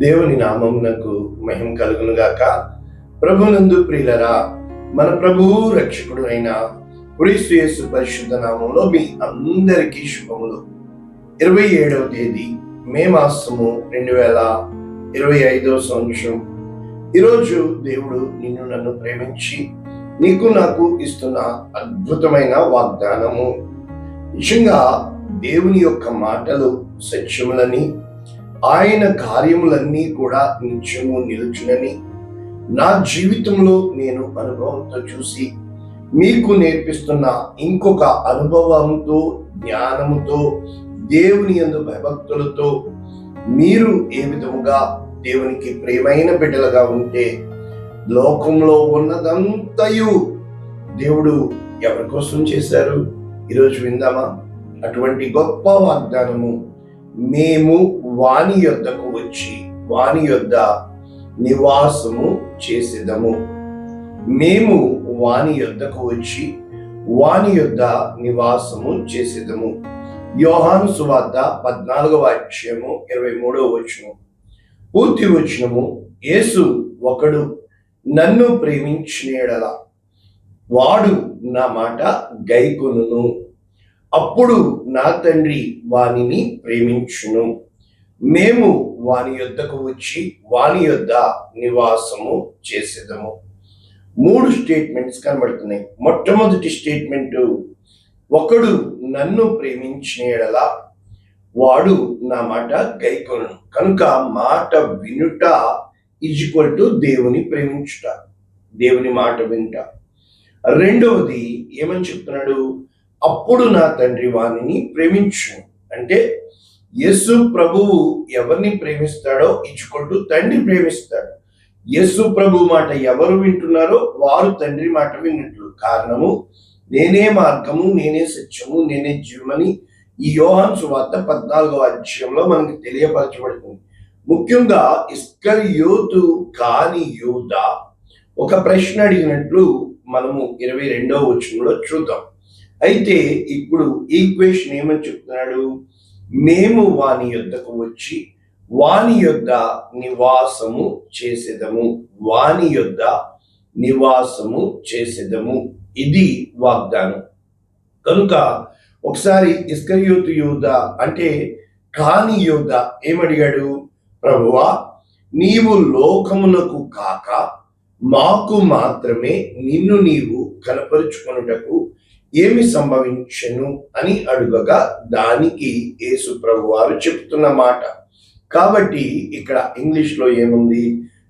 దేవుని నామమునకు మహిమ కలుగును గాక. ప్రభునందు ప్రియులరా, మన ప్రభువు రక్షకుడు అయిన క్రీస్తు యేసు పరిశుద్ధ నామంలో మీ అందరికీ శుభములు. 27వ తేదీ మే మాసము 2025 సంవత్సరం. ఈరోజు దేవుడు నిన్ను నన్ను ప్రేమించి నీకు నాకు ఇస్తున్న అద్భుతమైన వాగ్దానము. నిజంగా దేవుని యొక్క మాటలు సత్యములని, ఆయన కార్యములన్నీ కూడా నిత్యము నిలుచునని నా జీవితంలో నేను అనుభవంతో చూసి మీకు నేర్పిస్తున్న ఇంకొక అనుభవంతో, జ్ఞానముతో, దేవుని యందు భయభక్తులతో మీరు ఏ విధముగా దేవునికి ప్రియమైన బిడ్డలుగా ఉంటే లోకంలో ఉన్నదంతయు దేవుడు ఎవరి కోసం చేశారు ఈరోజు విందామా? అటువంటి గొప్ప వాగ్దానము. మేము వాని యొద్దకు వచ్చి వాని యొద్ద నివాసము చేసేదము. మేము వాని యొద్దకు వచ్చి వాని యొద్ద నివాసము చేసేదము. యోహాను సువార్త 14వ అధ్యాయము 23వ వచనం. పూర్తి వచనము: యేసు ఒకడు నన్ను ప్రేమించిన యెడల వాడు నా మాట గైకొనును, అప్పుడు నా తండ్రి వానిని ప్రేమించును. మేము వాని యొద్దకు వచ్చి వాని యొద్ద నివాసము చేసేదము. 3 స్టేట్మెంట్స్ కనబడుతున్నాయి. మొట్టమొదటి స్టేట్మెంట్, ఒకడు నన్ను ప్రేమించిన యెడల వాడు నా మాట గైకొనును. కనుక మాట వినుట ఈక్వల్ టు దేవుని ప్రేమించుట, దేవుని మాట వినుట. రెండవది ఏమని చెప్తున్నాడు? అప్పుడు నా తండ్రి వానిని ప్రేమించును. అంటే యేసు ప్రభువు ఎవరిని ప్రేమిస్తాడో ఈక్వల్ టు తండ్రి ప్రేమిస్తాడు. యేసు ప్రభు మాట ఎవరు వింటున్నారో వారు తండ్రి మాట విన్నట్లు. కారణము, నేనే మార్గము, నేనే సత్యము, నేనే జీవమని ఈ యోహాను సువార్త 14వ అధ్యాయంలో మనకి తెలియపరచబడుతుంది. ముఖ్యంగా ఇస్కరియోతు కాని యూదా ఒక ప్రశ్న అడిగినట్లు మనము 22వ వచనంలో చూద్దాం. అయితే ఇప్పుడు ఈక్వేషన్ ఏమని చెప్తున్నాడు? మేము వాని యొద్దకు వచ్చి వాని యొద్ద నివాసము చేసేదము. వాని యొద్ద నివాసము చేసేదము. ఇది వాగ్దానం. కనుక ఒకసారి ఇస్కరియోతు యూదా అంటే కాని యూదా ఏమడిగాడు? ప్రభువా, నీవు లోకమునకు కాక మాకు మాత్రమే నిన్ను నీవు కనపరుచుకొనుటకు ఏమి సంభవించెను అని అడుగగా దానికి యేసు ప్రభు వారు చెప్తున్న మాట. కాబట్టి ఇక్కడ ఇంగ్లీష్ లో ఏముంది?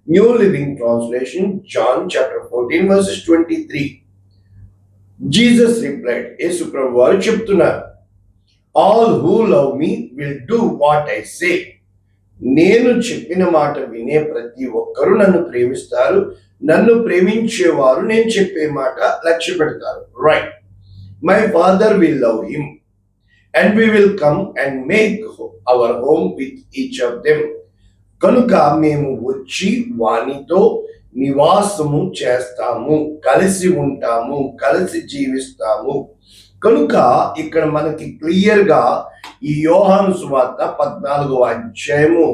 New living translation, John chapter 14 verses 23. Jesus replied, యేసు ప్రభు వారు చెప్తున్నారు, all who love me will do what I say. నేను చెప్పిన మాట వినే ప్రతి ఒక్కరూ నన్ను ప్రేమిస్తారు. నన్ను ప్రేమించేవారు నేను చెప్పే మాట లక్ష్య పెడతారు. Right. My Father will love him, and we will come and make our home with each of them. కనుక మేము వచ్చి వానితో నివాసము చేస్తాము, కలిసి ఉంటాము, కలిసి జీవిస్తాము. కనుక ఇక్కడ మనకి క్లియర్గా ఈ యోహాను సువార్త 14వ అధ్యాయము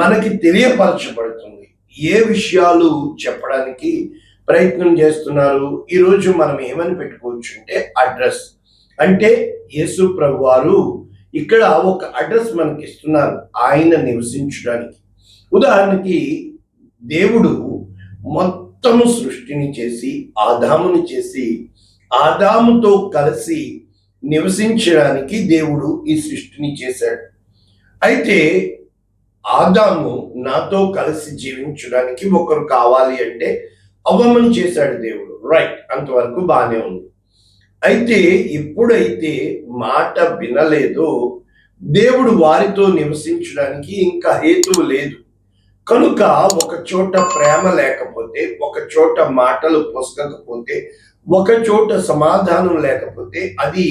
మనకి తెలియపరచబడుతుంది. ఏ విషయాలు చెప్పడానికి ప్రయత్నం చేస్తున్నారు? ఈరోజు మనం ఏమని పెట్టుకోవచ్చు అంటే అడ్రస్. అంటే యేసు ప్రభు వారు ఇక్కడ ఒక అడ్రస్ మనకి ఇస్తున్నారు ఆయన నివసించడానికి. ఉదాహరణకి దేవుడు మొత్తము సృష్టిని చేసి ఆదాముని చేసి ఆదాముతో కలిసి నివసించడానికి దేవుడు ఈ సృష్టిని చేశాడు. అయితే ఆదాము నాతో కలిసి జీవించడానికి ఒకరు కావాలి అంటే అవ్వమని చేశాడు దేవుడు. రైట్, అంతవరకు బాగానే ఉంది. అయితే ఎప్పుడైతే మాట వినలేదో దేవుడు వారితో నివసించడానికి ఇంకా హేతువు లేదు. కనుక ఒక చోట ప్రేమ లేకపోతే, ఒక చోట మాటలు పొసగకపోతే, ఒక చోట సమాధానం లేకపోతే అది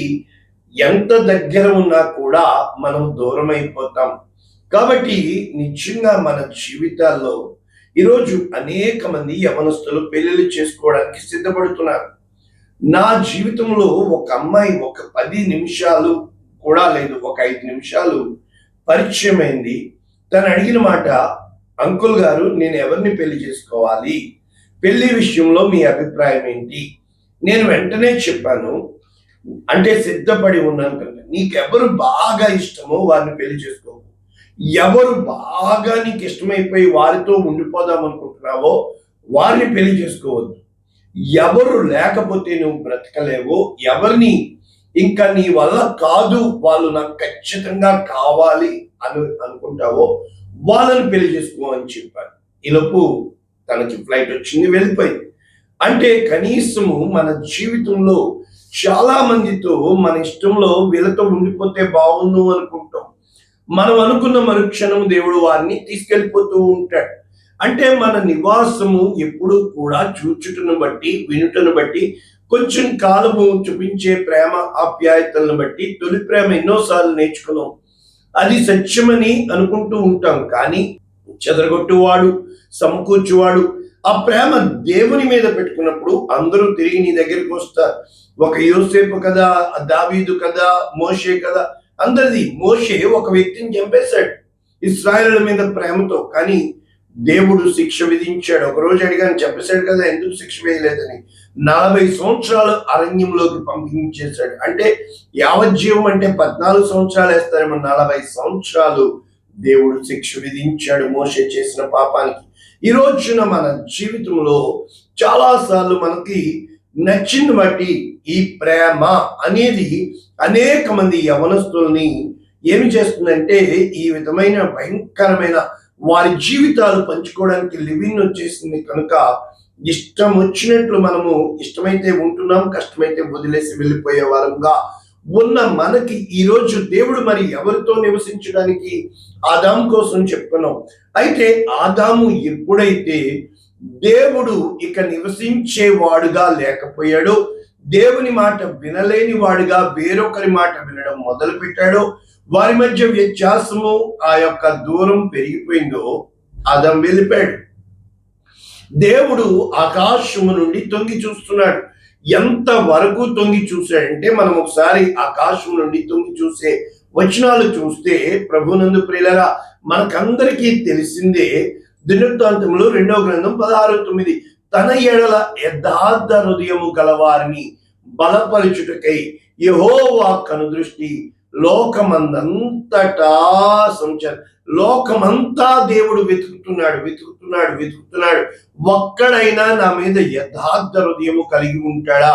ఎంత దగ్గర ఉన్నా కూడా మనం దూరం అయిపోతాం. కాబట్టి నిజంగా మన జీవితాల్లో ఈరోజు అనేక మంది యవనస్తులు పెళ్లిళ్ళు చేసుకోవడానికి సిద్ధపడుతున్నారు. నా జీవితంలో ఒక అమ్మాయి ఒక 10 నిమిషాలు కూడా లేదు, ఒక 5 నిమిషాలు పరిచయం అయింది. తను అడిగిన మాట, అంకుల్ గారు, నేను ఎవరిని పెళ్లి చేసుకోవాలి, పెళ్లి విషయంలో మీ అభిప్రాయం ఏంటి? నేను వెంటనే చెప్పాను, అంటే సిద్ధపడి ఉన్నాను కనుక, నీకెవరు బాగా ఇష్టమో వారిని పెళ్లి చేసుకో. ఎవరు బాగా నీకు ఇష్టమైపోయి వారితో ఉండిపోదాం అనుకుంటున్నావో వారిని పెళ్లి చేసుకోవద్దు. ఎవరు లేకపోతే నువ్వు బ్రతకలేవో, ఎవరిని ఇంకా నీ వల్ల కాదు, వాళ్ళు నాకు ఖచ్చితంగా కావాలి అని అనుకుంటావో వాళ్ళని పెళ్లి చేసుకో అని చెప్పాను. ఈలోపు తనకి ఫ్లైట్ వచ్చింది, వెళ్ళిపోయింది. అంటే కనీసము మన జీవితంలో చాలా మందితో మన ఇష్టంలో వీళ్ళతో ఉండిపోతే బాగుండు అనుకుంటాం. మనం అనుకున్న మరుక్షణం దేవుడు వారిని తీసుకెళ్ళిపోతూ ఉంటాడు. అంటే మన నివాసము ఎప్పుడు కూడా చూచుటను బట్టి, వినుటను బట్టి, కొంచెం కాలము చూపించే ప్రేమ ఆప్యాయతలను బట్టి, తొలి ప్రేమ ఎన్నోసార్లు నేర్చుకున్నాం, అది సత్యమని అనుకుంటూ ఉంటాం. కానీ చెదరగొట్టువాడు, సమకూర్చువాడు, ఆ ప్రేమ దేవుని మీద పెట్టుకున్నప్పుడు అందరూ తిరిగి నీ దగ్గరికి వస్తారు. ఒక యోసేపు కదా, దావీదు కదా, మోషే కదా, అందరిది. మోషే ఒక వ్యక్తిని చంపేశాడు ఇశ్రాయేలుల మీద ప్రేమతో, కానీ దేవుడు శిక్ష విధించాడు. ఒక రోజు అడిగాను, చెప్పేశాడు కదా ఎందుకు శిక్ష వేయలేదని. 40 సంవత్సరాలు అరణ్యంలోకి పంపించేశాడు. అంటే యావజ్జీవం అంటే 14 సంవత్సరాలు వేస్తారేమో, 40 సంవత్సరాలు దేవుడు శిక్ష విధించాడు మోషే చేసిన పాపానికి. ఈ రోజున మన జీవితంలో చాలాసార్లు మనకి నచ్చింది బట్టి ఈ ప్రేమ అనేది అనేక మంది యవనస్తుల్ని ఏమి చేస్తుందంటే, ఈ విధమైన భయంకరమైన వారి జీవితాలు పంచుకోవడానికి లివింగ్ వచ్చేసింది కనుక ఇష్టం వచ్చినట్లు మనము ఇష్టమైతే ఉంటున్నాం, కష్టమైతే వదిలేసి వెళ్ళిపోయే వారంగా ఉన్న మనకి ఈరోజు దేవుడు మరి ఎవరితో నివసించడానికి ఆదాము కోసం చెప్పుకున్నాం. అయితే ఆదాము ఎప్పుడైతే దేవుడు ఇక నివసించేవాడుగా లేకపోయాడో, దేవుని మాట వినలేని వాడుగా వేరొకరి మాట వినడం మొదలు పెట్టాడో, వారి మధ్య వ్యత్యాసము, ఆ యొక్క దూరం పెరిగిపోయిందో, ఆదాము వెళ్ళిపోయాడు. దేవుడు ఆకాశము నుండి తొంగి చూస్తున్నాడు. ఎంత వరకు తొంగి చూశాడంటే, మనం ఒకసారి ఆకాశం నుండి తొంగి చూసే వచనాలు చూస్తే, ప్రభునందు ప్రియులారా, మనకందరికీ తెలిసిందే. దినవృత్తాంతములు 2వ గ్రంథం 16:9, తన ఎడల యథార్థ హృదయము గలవారిని బలపరచుటకై యెహోవా కనుదృష్టి లోకమందంతటా లోకమంతా దేవుడు వెతుకుతున్నాడు. ఒక్కడైనా నా మీద యథార్థ హృదయము కలిగి ఉంటాడా?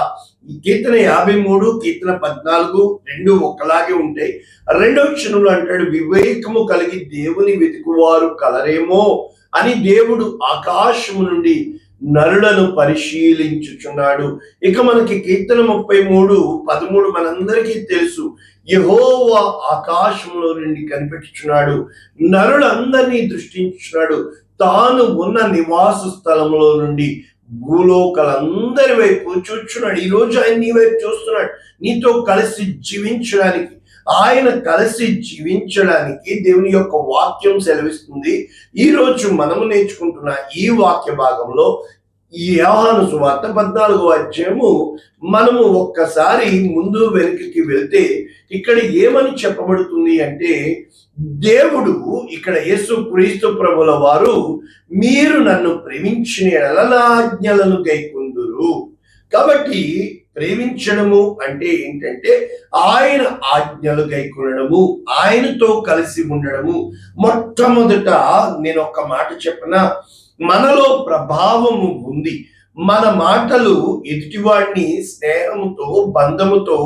ఈ కీర్తన 53, కీర్తన 14 రెండు ఒకలాగే ఉంటాయి. రెండవ క్షణంలో అంటాడు, వివేకము కలిగి దేవుని వెతుకువారు కలరేమో అని దేవుడు ఆకాశము నుండి నరులను పరిశీలించుచున్నాడు. ఇక మనకి కీర్తన 33:13 మనందరికీ తెలుసు, యెహోవా ఆకాశంలో నుండి కనిపెట్టుచున్నాడు, నరులందరినీ దృష్టించుచున్నాడు, తాను ఉన్న నివాస స్థలంలో నుండి భూలోకలందరి వైపు చూచున్నాడు. ఈరోజు ఆయన నీ వైపు చూస్తున్నాడు, నీతో కలిసి జీవించడానికి. ఆయన కలిసి జీవించడానికి దేవుని యొక్క వాక్యం సెలవిస్తుంది. ఈరోజు మనము నేర్చుకుంటున్న ఈ వాక్య భాగంలో ఈ యోహాను సువార్త 14వ అధ్యాయము మనము ఒక్కసారి ముందు వెనుకకి వెళ్తే ఇక్కడ ఏమని చెప్పబడుతుంది అంటే, దేవుడు ఇక్కడ యేసు క్రీస్తు ప్రభుల వారు, మీరు నన్ను ప్రేమించిన యెడల నా ఆజ్ఞలను గైకొందురు. కాబట్టి ప్రేమించడము అంటే ఏంటంటే, ఆయన ఆజ్ఞలు గైకొనడము, ఆయనతో కలిసి ఉండడము. మొట్టమొదట నేను ఒక మాట చెప్పనా, మనలో ప్రభావము ఉంది. మన మాటలు ఎదుటివాడిని స్నేహముతో, బంధముతో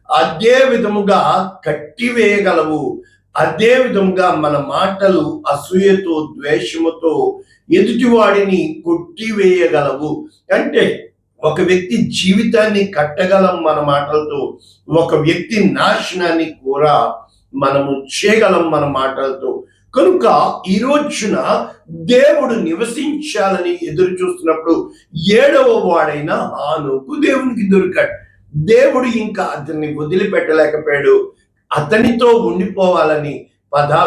అదే విధముగా కట్టివేయగలవు. అదే విధముగా మన మాటలు అసూయతో, ద్వేషముతో ఎదుటివాడిని కొట్టివేయగలవు. అంటే ఒక వ్యక్తి జీవితాన్ని కట్టగలం మన మాటలతో, ఒక వ్యక్తి నాశనాన్ని కూడా మనము చేయగలం మన మాటలతో. కనుక ఈ రోజున దేవుడు నివసించాలని ఎదురు చూస్తున్నప్పుడు 7వ వాడైన హానోకు దేవునికి దొరికాడు. దేవుడు ఇంకా అతన్ని వదిలిపెట్టలేకపోయాడు. అతనితో ఉండిపోవాలని,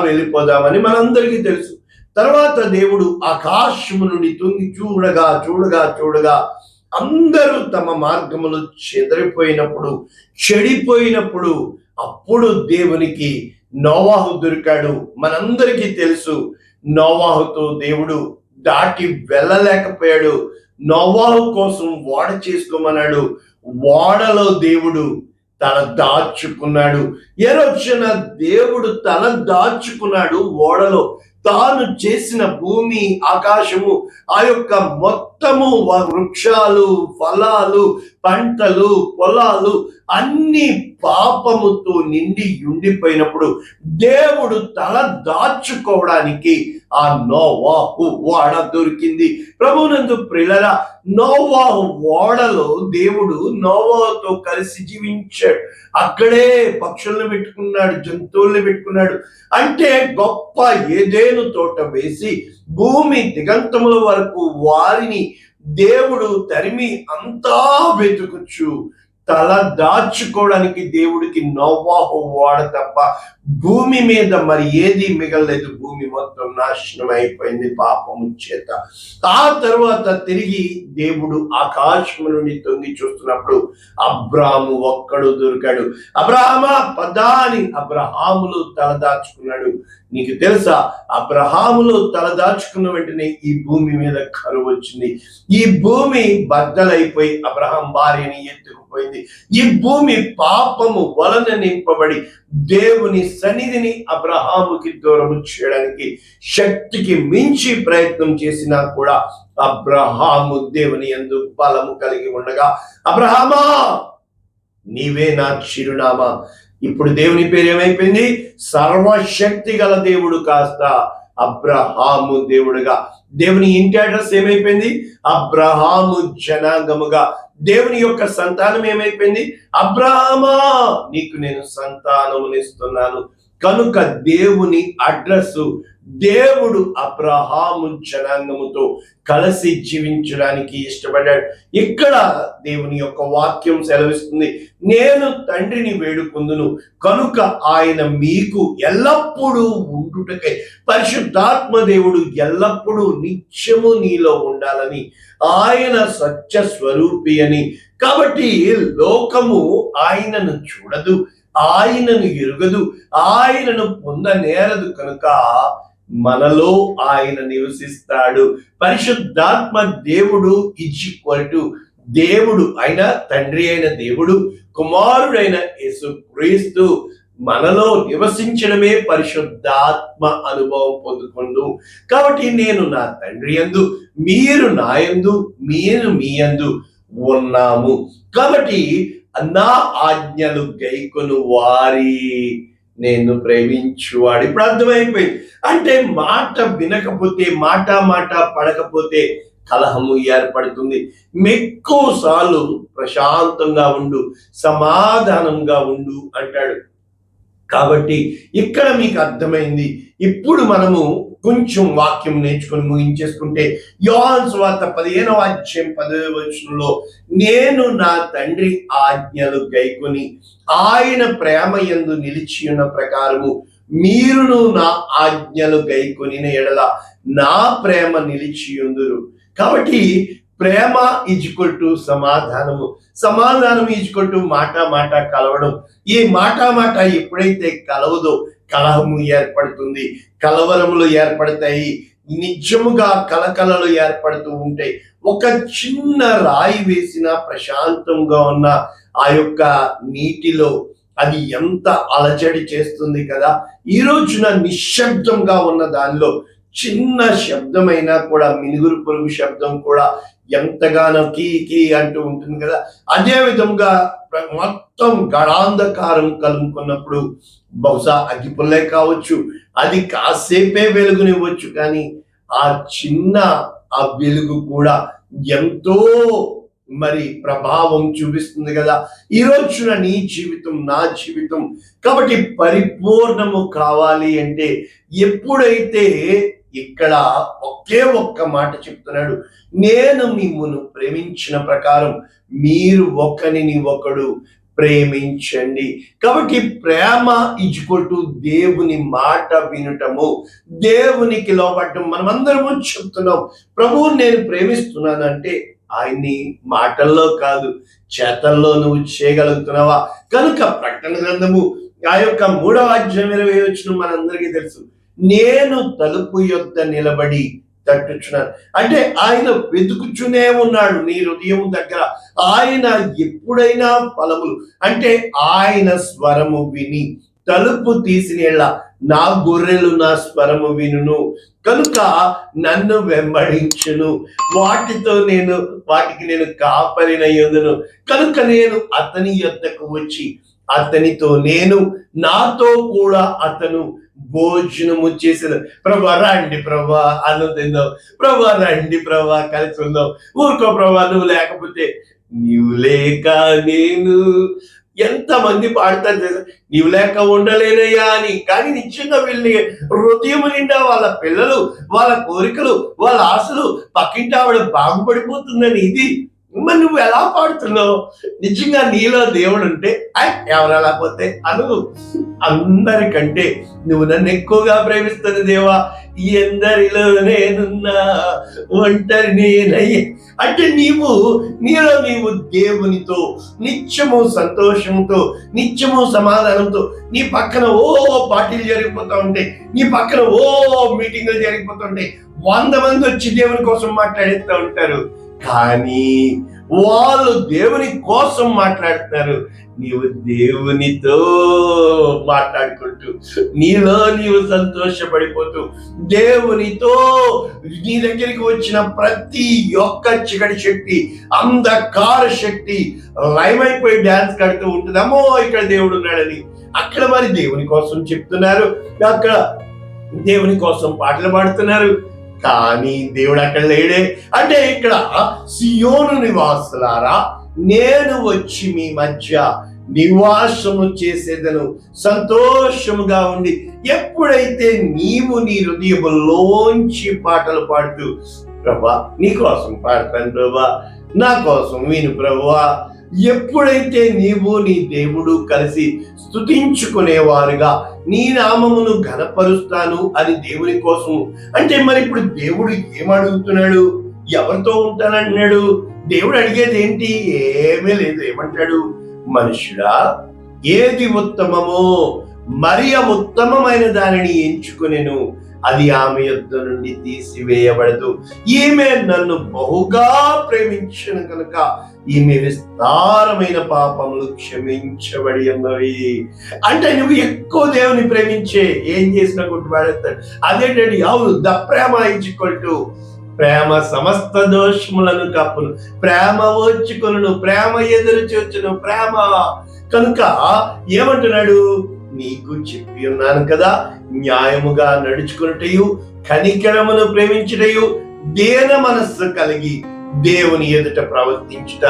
వెళ్ళిపోదామని మనందరికీ తెలుసు. తర్వాత దేవుడు ఆకాశము నుండి తొంగి చూడగా అందరూ తమ మార్గములు చెడిపోయినప్పుడు అప్పుడు దేవునికి నోవాహు దొరికాడు. మనందరికీ తెలుసు, నోవాహుతో దేవుడు దాటి వెళ్ళలేకపోయాడు. నోవాహు కోసం ఓడ చేసుకోమన్నాడు. ఓడలో దేవుడు తల దాచుకున్నాడు. ఏ రోజున దేవుడు తల దాచుకున్నాడు ఓడలో. తాను చేసిన భూమి, ఆకాశము, ఆ యొక్క మొత్తము వృక్షాలు, ఫలాలు, పంటలు, పొలాలు అన్ని పాపముతో నిండి ఉండిపోయినప్పుడు దేవుడు తల దాచుకోవడానికి ఆ నోవాహు ఓడ దొరికింది. ప్రభువునందు ప్రియులారా, నోవాహు ఓడలో దేవుడు నోవాహుతో కలిసి జీవించాడు. అక్కడే పక్షులను పెట్టుకున్నాడు, జంతువుల్ని పెట్టుకున్నాడు. అంటే గొప్ప ఏదేను తోట వేసి భూమి దిగంతముల వరకు వారిని దేవుడు తరిమి అంతా వెతుకుచ్చు. తల దాచుకోవడానికి దేవుడికి నోవాహు ఓడ తప్ప భూమి మీద మరి ఏది మిగలలేదు. భూమి మొత్తం నాశనం అయిపోయింది పాపము చేత. ఆ తర్వాత తిరిగి దేవుడు ఆకాశం నుండి తొంగి చూస్తున్నప్పుడు అబ్రాహాము ఒక్కడు దొరికాడు. అబ్రాహామా పదా అని అబ్రహాములో తల దాచుకున్నాడు. నీకు తెలుసా, అబ్రహాములో తల దాచుకున్న వెంటనే ఈ భూమి మీద కరువు వచ్చింది. ఈ భూమి బద్దలైపోయి అబ్రహాం భార్యని ఎత్తుకుపోయింది. ఈ భూమి పాపము వలన నింపబడి దేవుని సన్నిధిని అబ్రహాముకి దూరం చేయడానికి శక్తికి మించి ప్రయత్నం చేసినా కూడా అబ్రహాము దేవుని యందు బలము కలిగి ఉండగా, అబ్రహామా నీవే నా చిరునామా. ఇప్పుడు దేవుని పేరు ఏమైపోయింది? సర్వశక్తి గల దేవుడు కాస్త అబ్రహాము దేవుడుగా. దేవుని ఇంటి అడ్రస్ ఏమైపోయింది? అబ్రహాము జనాంగముగా. దేవుని యొక్క సంతానం ఏమైపోయింది? అబ్రహామా నీకు నేను సంతానమునిస్తున్నాను. కనుక దేవుని అడ్రస్, దేవుడు అబ్రహాము జనాంగముతో కలిసి జీవించడానికి ఇష్టపడ్డాడు. ఇక్కడ దేవుని యొక్క వాక్యం సెలవిస్తుంది, నేను తండ్రిని వేడుకొందును కనుక ఆయన మీకు ఎల్లప్పుడూ ఉండుటకై. పరిశుద్ధాత్మ దేవుడు ఎల్లప్పుడూ నిత్యము నీలో ఉండాలని, ఆయన సత్య స్వరూపి అని. కాబట్టి లోకము ఆయనను చూడదు, ఆయనను ఎరుగదు, ఆయనను పొందనేరదు. కనుక మనలో ఆయన నివసిస్తాడు. పరిశుద్ధాత్మ దేవుడు దేవుడు అయిన తండ్రి అయిన దేవుడు, కుమారుడైన యేసుక్రీస్తు మనలో నివసించడమే పరిశుద్ధాత్మ అనుభవం పొందుకుందు. కాబట్టి నేను నా తండ్రి యందు, మీరు నా యందు, మీరు మీ యందు ఉన్నాము. కాబట్టి నా ఆజ్ఞలు గైకొను వారి నేను ప్రేమించువాడు. ఇప్పుడు అర్థమైపోయింది. అంటే మాట వినకపోతే, మాట పడకపోతే కలహము ఏర్పడుతుంది. ఎక్కువ సార్లు ప్రశాంతంగా ఉండు, సమాధానంగా ఉండు అంటాడు. కాబట్టి ఇక్కడ మీకు అర్థమైంది. ఇప్పుడు మనము కొంచెం వాక్యం నేర్చుకొని ముగించేసుకుంటే, యోహాను సువార్త 15వ అధ్యాయం 10వ వచనంలో, నేను నా తండ్రి ఆజ్ఞలు గైకొని ఆయన ప్రేమ యందు నిలిచి ఉన్న ప్రకారము మీరును నా ఆజ్ఞలు గైకొనిన ఎడల నా ప్రేమ నిలిచి ఉందురు. కాబట్టి ప్రేమ ఈజ్వల్ టు సమాధానము, సమాధానం ఈజ్వల్ టు మాట కలవడం. ఈ మాట ఎప్పుడైతే కలవదో కలహము ఏర్పడుతుంది, కలవరములు ఏర్పడతాయి, నిజముగా కలకలలు ఏర్పడుతూ ఉంటాయి. ఒక చిన్న రాయి వేసిన ప్రశాంతంగా ఉన్న ఆ యొక్క నీటిలో అది ఎంత అలజడి చేస్తుంది కదా. ఈ రోజున నిశ్శబ్దంగా ఉన్న దానిలో చిన్న శబ్దమైనా కూడా, మినుగురు పురుగు శబ్దం కూడా ఎంతగానో కీ అంటూ ఉంటుంది కదా. అదే విధంగా మొత్తం గడాంధకారం కలుముకున్నప్పుడు బహుశా అగ్గిపుల్లే కావచ్చు, అది కాసేపే వెలుగునివ్వచ్చు, కానీ ఆ చిన్న ఆ వెలుగు కూడా ఎంతో మరి ప్రభావం చూపిస్తుంది కదా. ఈ రోజున నీ జీవితం, నా జీవితం కాబట్టి పరిపూర్ణము కావాలి అంటే, ఎప్పుడైతే ఇక్కడ ఒకే ఒక్క మాట చెప్తున్నాడు, నేను మిమ్మును ప్రేమించిన ప్రకారం మీరు ఒకరిని ఒకడు ప్రేమించండి. కాబట్టి ప్రేమ ఈజ్వల్ టు దేవుని మాట వినటము, దేవునికి లోబడటం. మనమందరము చెప్తున్నాం, ప్రభువు నేను ప్రేమిస్తున్నాను అంటే ఆయన్ని మాటల్లో కాదు, చేతల్లో నువ్వు చేయగలుగుతున్నావా? కనుక ప్రకటన గ్రంథము ఆ యొక్క 3వ అధ్యాయం 20వ వచనం మనందరికీ తెలుసు, నేను తలుపు యొద్ద నిలబడి తట్టుచున్నాను. అంటే ఆయన వెతుకుచునే ఉన్నాడు నీ హృదయం దగ్గర. ఆయన ఎప్పుడైనా ఫలములు అంటే ఆయన స్వరము విని తలుపు తీసినేళ్ళ నా గొర్రెలు నా స్వరము వినును కనుక నన్ను వెంబడించును, వాటికి నేను కాపరినయ్యుందును. కనుక నేను అతని యొద్దకు వచ్చి అతనితో నాతో కూడా అతను భోజనము చేసిన. ప్రభా రండి ప్రభా అన్నం తిందాం, ప్రభా రండి ప్రభా కలిసి ఉందాం. ఊరుకో ప్రభా నువ్వు లేకపోతే, నీవు లేక నేను. ఎంతమంది పాడతారు నీవు లేక ఉండలేనయ్యా అని. కానీ నిజంగా వీళ్ళని హృదయం నిండా వాళ్ళ పిల్లలు, వాళ్ళ కోరికలు, వాళ్ళ ఆశలు, పక్కింటి ఆవిడ బాగుపడిపోతుందని ఇది. మరి నువ్వు ఎలా పాడుతున్నావు? నిజంగా నీలో దేవుడు ఉంటే ఎవరు అలా పోతే అను. అందరికంటే నువ్వు నన్ను ఎక్కువగా ప్రేమిస్తున్న దేవా, ఎందరిలో నేనున్నా ఒంటరి నేనయ్యే. అంటే నీవు దేవునితో నిత్యము సంతోషంతో, నిత్యము సమాధానంతో, నీ పక్కన పార్టీలు జరిగిపోతా ఉంటాయి, నీ పక్కన మీటింగులు జరిగిపోతుంటాయి, 100 మంది వచ్చి దేవుని కోసం మాట్లాడుతూ ఉంటారు. కానీ వాళ్ళు దేవుని కోసం మాట్లాడుతున్నారు, నీవు దేవునితో మాట్లాడుకుంటూ, నీలో నీవు సంతోషపడిపోతూ, దేవునితో నీ దగ్గరికి వచ్చిన ప్రతి ఒక్క చీకటి శక్తి, అంధకార శక్తి లయమైపోయి డాన్స్ కడుతూ ఉంటుంది. అమ్మో ఇక్కడ దేవుడు ఉన్నాడని. అక్కడ మరి దేవుని కోసం చెప్తున్నారు, అక్కడ దేవుని కోసం పాటలు పాడుతున్నారు, కానీ దేవుడు అక్కడ లేడే. అంటే ఇక్కడ సియోను నివాసులారా, నేను వచ్చి మీ మధ్య నివాసము చేసేదను, సంతోషముగా ఉండి. ఎప్పుడైతే నీవు నీ హృదయములోంచి పాటలు పాడుతూ, ప్రభా నీ కోసం పాడతాను ప్రభా, నా కోసం విను ప్రభువా, ఎప్పుడైతే నీవు నీ దేవుడు కలిసి స్తుతించుకునేవారుగా నీ నామమును ఘనపరుస్తాను అని దేవుని కోసం. అంటే మరి ఇప్పుడు దేవుడు ఏమడుగుతున్నాడు? ఎవరితో ఉంటానంటున్నాడు? దేవుడు అడిగేది ఏంటి? ఏమీ లేదు. ఏమంటాడు? మనుషుడా, ఏది ఉత్తమమో మరియ ఉత్తమమైన దానిని ఎంచుకునేను, అది ఆమె యొద్ద నుండి తీసివేయబడదు. ఈమె నన్ను బహుగా ప్రేమించను కనుక ఈమె విస్తారమైన పాపములు క్షమించబడి ఉన్నవి. అంటే నువ్వు ఎక్కువ దేవుని ప్రేమించే ఏం చేసినా కొట్టుబాడేస్తాడు. అదేంటండి? అవును, ద ప్రేమ ఇచ్చుకుంటూ, ప్రేమ సమస్త దోషములను కప్పును, ప్రేమ ఓర్చుకొనును, ప్రేమ ఎదురు చూచును, ప్రేమ. కనుక ఏమంటున్నాడు? నీకు చెప్పి ఉన్నాను కదా, న్యాయముగా నడుచుకున్నటయు, కనికరమును ప్రేమించుటయు, దీన మనస్సు కలిగి దేవుని ఎదుట ప్రవర్తించుట.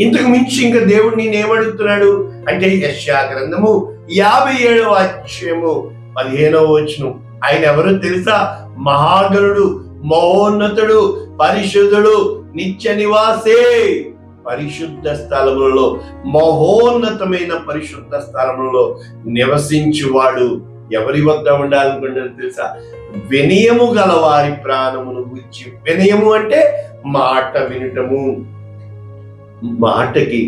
ఇంతకు మించి ఇంకా దేవుడు నేనేమడుగుతున్నాడు అంటే, యెషయా గ్రంథము 57వ అధ్యాయము 15వ వచనం. ఆయన ఎవరో తెలుసా? మహాగణుడు, మహోన్నతుడు, పరిశుద్ధుడు, నిత్య నివాసే. పరిశుద్ధ స్థలములలో, మహోన్నతమైన పరిశుద్ధ స్థలములలో నివసించువాడు ఎవరి వద్ద ఉండాలనుకుంటారు తెలుసా? వినయము గల వారి ప్రాణమును గురించి. వినయము అంటే మాట వినటము, మాటకి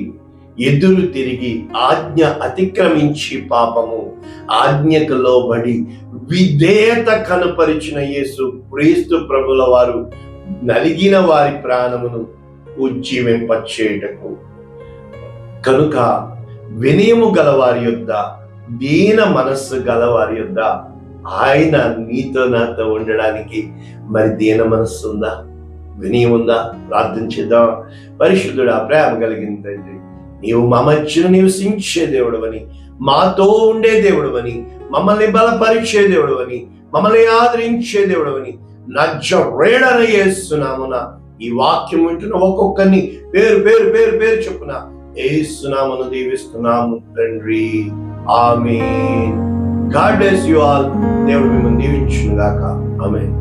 ఎదురు తిరిగి ఆజ్ఞ అతిక్రమించి పాపము, ఆజ్ఞకు లోబడి విధేయత కనపరిచిన యేసు క్రీస్తు ప్రభుల వారు నలిగిన వారి ప్రాణమును ఉజ్జీవింపచేయుటకు. కనుక వినయము గలవారి యొద్ద, దీన మనస్సు గలవారి యొద్ద ఆయన నీతో నాతో ఉండడానికి. మరి దీన మనస్సు ఉందా? వినయం ఉందా? ప్రార్థన చేద్దాం. పరిశుద్ధుడా, ప్రేమ కలిగిన తండ్రి, నీవు మా మధ్యను నివసించే దేవుడవని, మాతో ఉండే దేవుడవని, మమ్మల్ని బలపరిచే దేవుడవని, మమ్మల్ని ఆదరించే దేవుడవని నజరేయుడైన యేసు నామమున ఈ వాక్యం వింటున్న ఒక్కొక్కరిని పేరు పేరు పేరు పేరు చొప్పున యేసు నామమున దీవిస్తున్నాము తండ్రి. ఆమేన్. God bless you all. దేవుడు మిమ్మల్ని దీవించును గాక. ఆమేన్.